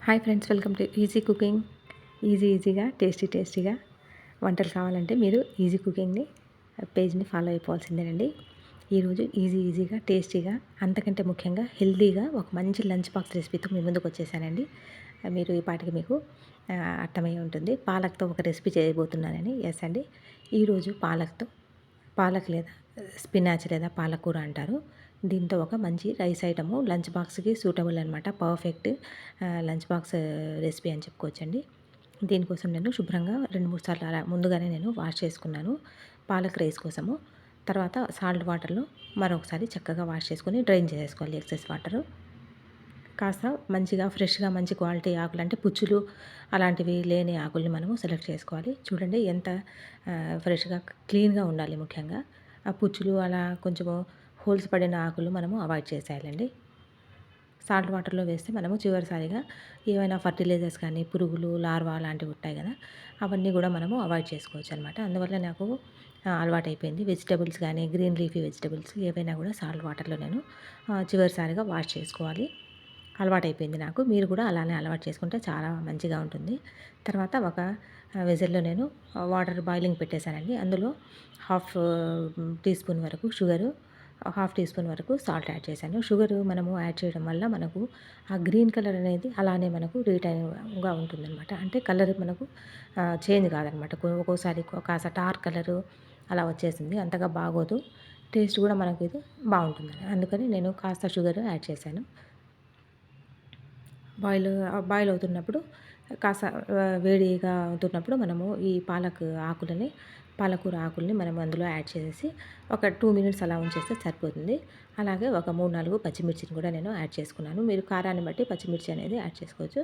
Hi friends, welcome to easy cooking. ఈజీగా టేస్టీగా వంటలు కావాలంటే మీరు ఈజీ కుకింగ్ని పేజ్ని ఫాలో అయిపోవాల్సిందేనండి. ఈరోజు ఈజీగా టేస్టీగా అంతకంటే ముఖ్యంగా హెల్తీగా ఒక మంచి లంచ్ బాక్స్ రెసిపీతో మీ ముందుకు వచ్చేసానండి. మీరు ఈ పాటికి మీకు అర్థమై ఉంటుంది. పాలక్తో ఒక రెసిపీ చేయబోతున్నానని. ఎస్ అండి, ఈరోజు పాలక్ లేదా స్పినాచ్ లేదా పాలకూర అంటారు. దీంతో ఒక మంచి రైస్ ఐటము లంచ్ బాక్స్కి సూటబుల్ అనమాట. పర్ఫెక్ట్ లంచ్ బాక్స్ రెసిపీ అని చెప్పుకోవచ్చండి. దీనికోసం నేను శుభ్రంగా 2-3 సార్లు అలా ముందుగానే నేను వాష్ చేసుకున్నాను పాలక్ రైస్ కోసము. తర్వాత సాల్ట్ వాటర్లో మరొకసారి చక్కగా వాష్ చేసుకొని డ్రైన్ చేసేసుకోవాలి ఎక్సెస్ వాటరు. కాస్త మంచిగా ఫ్రెష్గా మంచి క్వాలిటీ ఆకులు అంటే పుచ్చులు అలాంటివి లేని ఆకుల్ని మనము సెలెక్ట్ చేసుకోవాలి. చూడండి ఎంత ఫ్రెష్గా క్లీన్గా ఉండాలి. ముఖ్యంగా ఆ పుచ్చులు అలా కొంచెము హోల్స్ పడిన ఆకులు మనము అవాయిడ్ చేసేయాలండి. సాల్ట్ వాటర్లో వేస్తే మనము చివరిసారిగా ఏమైనా ఫర్టిలైజర్స్ కానీ పురుగులు లార్వా లాంటివి ఉంటాయి కదా, అవన్నీ కూడా మనము అవాయిడ్ చేసుకోవచ్చు అనమాట. అందువల్ల నాకు అలవాటైపోయింది. వెజిటబుల్స్ కానీ గ్రీన్ లీఫీ వెజిటబుల్స్ ఏవైనా కూడా సాల్ట్ వాటర్లో నేను చివరిసారిగా వాష్ చేసుకోవాలి. అలవాటైపోయింది నాకు. మీరు కూడా అలానే అలవాటు చేసుకుంటే చాలా మంచిగా ఉంటుంది. తర్వాత ఒక వెజల్‌లో నేను వాటర్ బాయిలింగ్ పెట్టేశానండి. అందులో హాఫ్ టీ స్పూన్ వరకు షుగరు, హాఫ్ టీ స్పూన్ వరకు సాల్ట్ యాడ్ చేశాను. షుగరు మనము యాడ్ చేయడం వల్ల మనకు ఆ గ్రీన్ కలర్ అనేది అలానే మనకు రిటైన్‌గా ఉంటుందనమాట. అంటే కలర్ మనకు చేంజ్ కాదనమాట. ఒక్కోసారి కాస్త డార్క్ కలరు అలా వచ్చేసింది. అంతగా బాగోదు. టేస్ట్ కూడా మనకు ఇది బాగుంటుందని. అందుకని నేను కాస్త షుగర్ యాడ్ చేశాను. బాయిల్ అవుతున్నప్పుడు కాస్త వేడిగా అవుతున్నప్పుడు మనము ఈ పాలకూర ఆకుల్ని మనం అందులో యాడ్ చేసేసి ఒక 2 మినిట్స్ అలా ఉంచేస్తే సరిపోతుంది. అలాగే ఒక 3-4 పచ్చిమిర్చిని కూడా నేను యాడ్ చేసుకున్నాను. మీరు కారాన్ని బట్టి పచ్చిమిర్చి అనేది యాడ్ చేసుకోవచ్చు.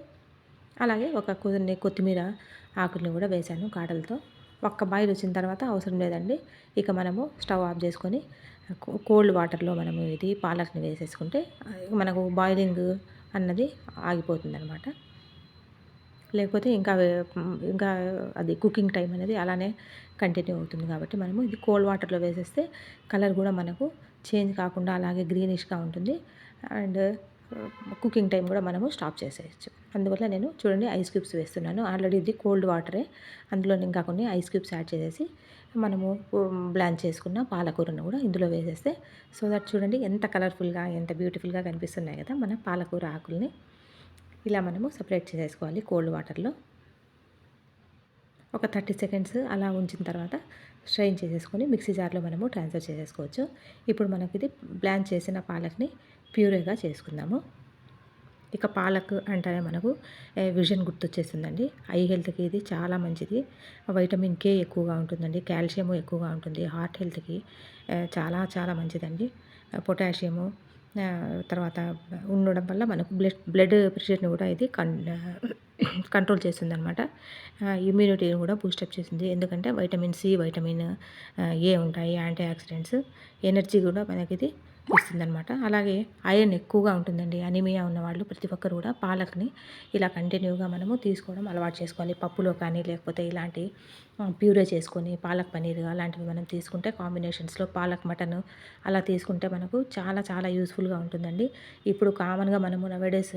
అలాగే కొన్ని కొత్తిమీర ఆకుల్ని కూడా వేశాను కాడలతో. ఒక్క బాయిల్ వచ్చిన తర్వాత అవసరం లేదండి. ఇక మనము స్టవ్ ఆఫ్ చేసుకొని కోల్డ్ వాటర్లో మనము ఇది పాలక్ని వేసేసుకుంటే మనకు బాయిలింగ్ అన్నది ఆగిపోతుందనమాట. లేకపోతే ఇంకా అది కుకింగ్ టైం అనేది అలానే కంటిన్యూ అవుతుంది. కాబట్టి మనము ఇది కోల్డ్ వాటర్లో వేసేస్తే కలర్ కూడా మనకు చేంజ్ కాకుండా అలాగే గ్రీనిష్‌గా ఉంటుంది. అండ్ కుకింగ్ టైం కూడా మనము స్టాప్ చేసేయచ్చు. అందువల్ల నేను చూడండి ఐస్ క్యూబ్స్ వేస్తున్నాను. ఆల్రెడీ ఇది కోల్డ్ వాటరే. అందులో ఇంకా కొన్ని ఐస్ క్యూబ్స్ యాడ్ చేసేసి మనము బ్లాంచ్ చేసుకున్న పాలకూరను కూడా ఇందులో వేసేస్తే సో దట్ చూడండి ఎంత కలర్ఫుల్‌గా ఎంత బ్యూటిఫుల్‌గా కనిపిస్తున్నాయి కదా మన పాలకూర ఆకుల్ని. ఇలా మనము సపరేట్ చేసేసుకోవాలి కోల్డ్ వాటర్లో. ఒక 30 సెకండ్స్ అలా ఉంచిన తర్వాత స్ట్రెయిన్ చేసేసుకొని మిక్సీ జార్లో మనము ట్రాన్స్ఫర్ చేసేసుకోవచ్చు. ఇప్పుడు మనకిది బ్లాంచ్ చేసిన పాలక్ని ప్యూరేగా చేసుకుందాము. ఇక పాలక్ అంటేనే మనకు విజన్ గుర్తొచ్చేస్తుందండి. ఐ హెల్త్‌కి ఇది చాలా మంచిది. వైటమిన్ కే ఎక్కువగా ఉంటుందండి. కాల్షియము ఎక్కువగా ఉంటుంది. హార్ట్ హెల్త్‌కి చాలా చాలా మంచిదండి. పొటాషియము తర్వాత ఉండడం వల్ల మనకు బ్లడ్ ప్రెషర్‌ని కూడా ఇది కంట్రోల్ చేస్తుందనమాట. ఇమ్యూనిటీని కూడా బూస్టప్ చేస్తుంది. ఎందుకంటే వైటమిన్ సి, వైటమిన్ ఏ ఉంటాయి. యాంటీ ఆక్సిడెంట్స్, ఎనర్జీ కూడా మనకిది ఇస్తుందనమాట. అలాగే ఐరన్ ఎక్కువగా ఉంటుందండి. అనీమియా ఉన్నవాళ్ళు ప్రతి ఒక్కరు కూడా పాలక్ని ఇలా కంటిన్యూగా మనము తీసుకోవడం అలవాటు చేసుకోవాలి. పప్పులో కానీ లేకపోతే ఇలాంటి ప్యూరే చేసుకొని పాలక్ పన్నీర్ అలాంటివి మనం తీసుకుంటే కాంబినేషన్స్‌లో పాలక్ మటన్ అలా తీసుకుంటే మనకు చాలా చాలా యూస్‌ఫుల్‌గా ఉంటుందండి. ఇప్పుడు కామన్‌గా మనము నౌఎడేస్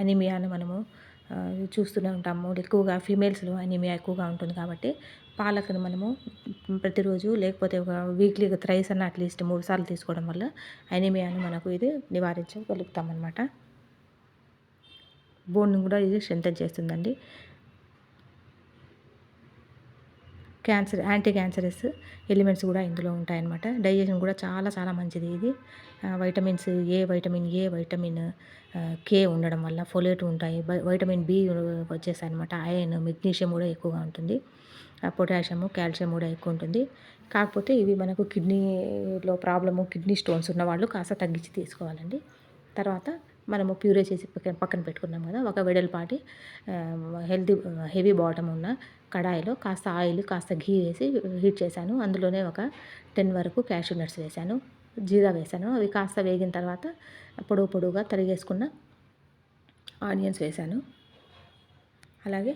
అనీమియాను మనము చూస్తూనే ఉంటాము. ఎక్కువగా ఫీమేల్స్‌లో అనీమియా ఎక్కువగా ఉంటుంది కాబట్టి పాలక్‌ని మనము ప్రతిరోజు లేకపోతే ఒక వీక్లీ థ్రైస్ అన్న అట్లీస్ట్ 3 సార్లు తీసుకోవడం వల్ల అనీమియాను మనకు ఇది నివారించగలుగుతామన్నమాట. బోన్‌ని కూడా ఇది స్ట్రెంథెన్ చేస్తుందండి. యాంటీ క్యాన్సరస్ ఎలిమెంట్స్ కూడా ఇందులో ఉంటాయన్నమాట. డైజెషన్ కూడా చాలా చాలా మంచిది ఇది. Vitamins vitamin A, vitamin K ఉండడం వల్ల ఫోలేట్ ఉంటాయి. వైటమిన్ బి వచ్చేసాయన్నమాట. ఐరన్, మెగ్నీషియం కూడా ఎక్కువగా ఉంటుంది. పొటాషియము, కాల్షియం కూడా ఎక్కువ ఉంటుంది. కాకపోతే ఇవి మనకు కిడ్నీలో కిడ్నీ స్టోన్స్ ఉన్నవాళ్ళు కాస్త తగ్గించి తీసుకోవాలండి. తర్వాత మనము ప్యూరే చేసి పక్కన పెట్టుకున్నాం కదా, ఒక వెడల్పాటి హెవీ బాటమ్ ఉన్న కడాయిలో కాస్త ఆయిల్, కాస్త ఘీ వేసి హీట్ చేశాను. అందులోనే ఒక 10 వరకు క్యాష్యూ నట్స్ వేశాను, జీరా వేశాను. అవి కాస్త వేగిన తర్వాత పొడువుగా తరిగేసుకున్న ఆనియన్స్ వేశాను. అలాగే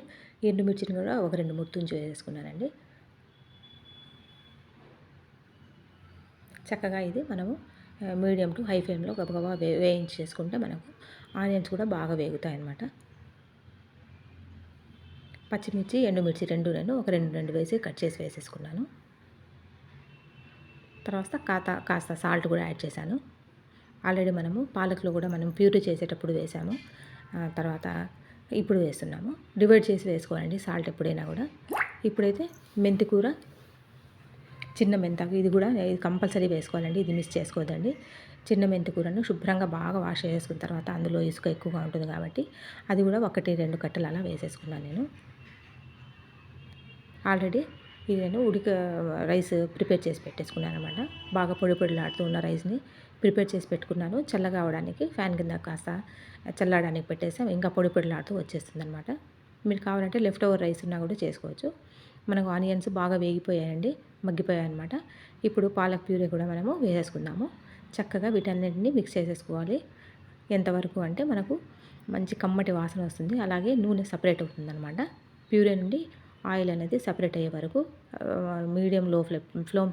ఎండుమిర్చిని కూడా ఒక 2-3 తుంచి వేసుకున్నానండి. చక్కగా ఇది మనము మీడియం టు హై ఫ్లేమ్లో గబగబా వేయించేసుకుంటే మనకు ఆనియన్స్ కూడా బాగా వేగుతాయి అన్నమాట. పచ్చిమిర్చి ఎండుమిర్చి రెండు నేను ఒక రెండు వేసి కట్ చేసి వేసేసుకున్నాను. తర్వాత కాస్త సాల్ట్ కూడా యాడ్ చేశాను. ఆల్రెడీ మనము పాలకులో కూడా మనం ప్యూరీ చేసేటప్పుడు వేసాము. తర్వాత ఇప్పుడు వేస్తున్నాము. డివైడ్ చేసి వేసుకోవాలండి సాల్ట్ ఎప్పుడైనా కూడా. ఇప్పుడైతే మెంతి కూర, చిన్న మెంతాకు ఇది కూడా కంపల్సరీ వేసుకోవాలండి, ఇది మిస్ చేసుకోవద్దండి. చిన్న మెంతి కూరను శుభ్రంగా బాగా వాష్ చేసుకున్న తర్వాత అందులో ఇసుక ఎక్కువగా ఉంటుంది కాబట్టి అది కూడా 1-2 కట్టలు అలా వేసేసుకున్నాను నేను. ఆల్రెడీ ఇది నేను రైస్ ప్రిపేర్ చేసి పెట్టేసుకున్నాను అనమాట. బాగా పొడిలాడుతూ ఉన్న రైస్ని ప్రిపేర్ చేసి పెట్టుకున్నాను. చల్లగా అవడానికి ఫ్యాన్ కింద కాస్త చల్లడానికి పెట్టేసాం. ఇంకా పొడిలాడుతూ వచ్చేస్తుంది అనమాట. మీరు కావాలంటే లెఫ్ట్ ఓవర్ రైస్ ఉన్నా కూడా చేసుకోవచ్చు. మనకు ఆనియన్స్ బాగా వేగిపోయాయండి, మగ్గిపోయాయి అనమాట. ఇప్పుడు పాలక్ ప్యూరీ కూడా మనము వేసేసుకుందాము. చక్కగా వీటన్నిటిని మిక్స్ చేసేసుకోవాలి. ఎంతవరకు అంటే మనకు మంచి కమ్మటి వాసన వస్తుంది, అలాగే నూనె సపరేట్ అవుతుంది అనమాట. ప్యూరీ నుండి ఆయిల్ అనేది సపరేట్ అయ్యే వరకు మీడియం లో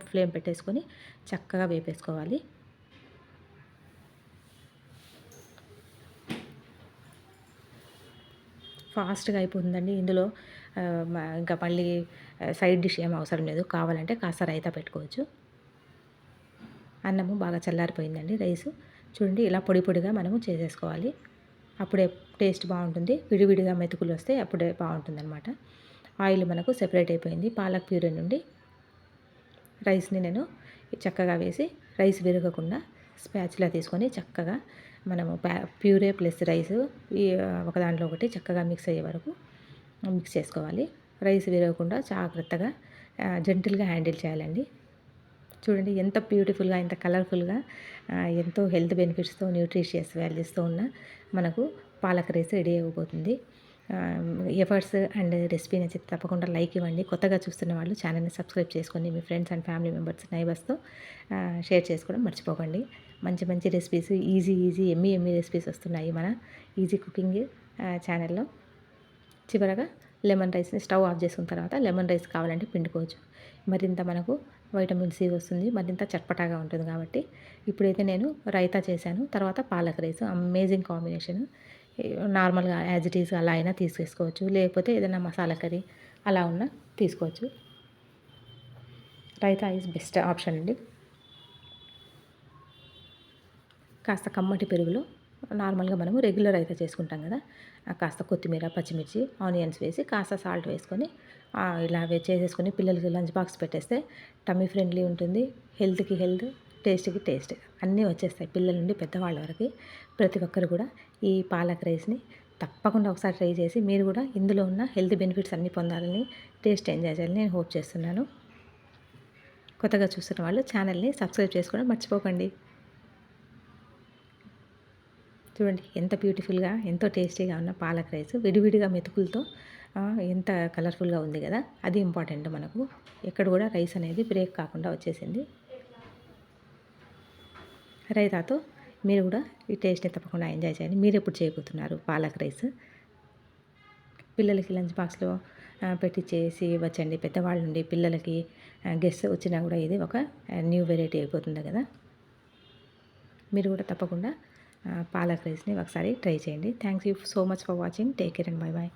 ఫ్లేమ్ పెట్టేసుకొని చక్కగా వేపేసుకోవాలి. ఫాస్ట్గా అయిపోతుందండి. ఇందులో ఇంకా మళ్ళీ సైడ్ డిష్ ఏం అవసరం లేదు. కావాలంటే కాస్త రైతా పెట్టుకోవచ్చు. అన్నము బాగా చల్లారిపోయిందండి. రైసు చూడండి ఇలా పొడిగా మనము చేసేసుకోవాలి. అప్పుడే టేస్ట్ బాగుంటుంది. విడివిడిగా మెతుకులు వస్తే అప్పుడే బాగుంటుంది అనమాట. ఆయిల్ మనకు సెపరేట్ అయిపోయింది. పాలక్ ప్యూరీ నుండి రైస్ని నేను చక్కగా వేసి రైస్ విరగకుండా స్పాచులా తీసుకొని చక్కగా మనము ప్యూరే ప్లస్ రైస్ ఒక దాంట్లో ఒకటి చక్కగా మిక్స్ అయ్యే వరకు మిక్స్ చేసుకోవాలి. రైస్ విరగకుండా జాగ్రత్తగా జెంటిల్గా హ్యాండిల్ చేయాలండి. చూడండి ఎంత బ్యూటిఫుల్గా, ఎంత కలర్ఫుల్గా, ఎంతో హెల్త్ బెనిఫిట్స్తో, న్యూట్రిషియస్ వాల్యూస్తో ఉన్న మనకు పాలక్ రైస్ రెడీ అయిపోతుంది. ఎఫర్ట్స్ అండ్ రెసిపీ నచ్చితే తప్పకుండా లైక్ ఇవ్వండి. కొత్తగా చూస్తున్న వాళ్ళు ఛానల్ని సబ్స్క్రైబ్ చేసుకొని మీ ఫ్రెండ్స్ అండ్ ఫ్యామిలీ మెంబర్స్, నైబర్స్తో షేర్ చేసుకోవడం మర్చిపోకండి. మంచి రెసిపీస్, ఈజీ ఎమ్మీ రెసిపీస్ వస్తున్నాయి మన ఈజీ కుకింగ్ ఛానల్లో. చివరగా లెమన్ రైస్ని స్టవ్ ఆఫ్ చేసుకున్న తర్వాత లెమన్ రైస్ కావాలంటే పిండుకోవచ్చు. మరింత మనకు వైటమిన్ సి వస్తుంది, మరింత చట్పటాగా ఉంటుంది కాబట్టి. ఇప్పుడైతే నేను రైతా చేశాను, తర్వాత పాలక్ రైస్. Amazing combination. నార్మల్గా యాజ్ ఇట్ ఈజ్ అలా అయినా తీసేసుకోవచ్చు, లేకపోతే ఏదైనా మసాలా కర్రీ అలా ఉన్నా తీసుకోవచ్చు. రైతా ఈజ్ బెస్ట్ ఆప్షన్ అండి. కాస్త కమ్మటి పెరుగులో నార్మల్గా మనము రెగ్యులర్ అయితే చేసుకుంటాం కదా, కాస్త కొత్తిమీర, పచ్చిమిర్చి, ఆనియన్స్ వేసి కాస్త సాల్ట్ వేసుకొని ఇలా చేసేసుకొని పిల్లలకి లంచ్ బాక్స్ పెట్టేస్తే టమ్మీ ఫ్రెండ్లీ ఉంటుంది. హెల్త్కి హెల్త్, టేస్ట్కి టేస్ట్ అన్నీ వచ్చేస్తాయి. పిల్లల నుండి పెద్దవాళ్ళ వరకు ప్రతి ఒక్కరు కూడా ఈ పాలక్ రైస్ని తప్పకుండా ఒకసారి ట్రై చేసి మీరు కూడా ఇందులో ఉన్న హెల్త్ బెనిఫిట్స్ అన్నీ పొందాలని, టేస్ట్ ఎంజాయ్ చేయాలని నేను హోప్ చేస్తున్నాను. కొత్తగా చూస్తున్న వాళ్ళు ఛానల్ని సబ్స్క్రైబ్ చేసుకోవడం మర్చిపోకండి. చూడండి ఎంత బ్యూటిఫుల్గా, ఎంతో టేస్టీగా ఉన్న పాలక్ రైస్ విడివిడిగా మెతుకులతో ఎంత కలర్ఫుల్గా ఉంది కదా. అది ఇంపార్టెంట్ మనకు. ఎక్కడ కూడా రైస్ అనేది బ్రేక్ కాకుండా వచ్చేసింది. రైతాతో మీరు కూడా ఈ టేస్ట్ని తప్పకుండా ఎంజాయ్ చేయండి. మీరు ఎప్పుడు చేయబోతున్నారు పాలక్ రైస్? పిల్లలకి లంచ్ బాక్స్లో పెట్టించేసి వచ్చండి. పెద్దవాళ్ళ నుండి పిల్లలకి గెస్ట్ వచ్చినా కూడా ఇది ఒక న్యూ వెరైటీ అయిపోతుంది కదా. మీరు కూడా తప్పకుండా పాలక్ రైస్ని ఒకసారి ట్రై చేయండి. Thanks you so much for watching. Take care and bye bye.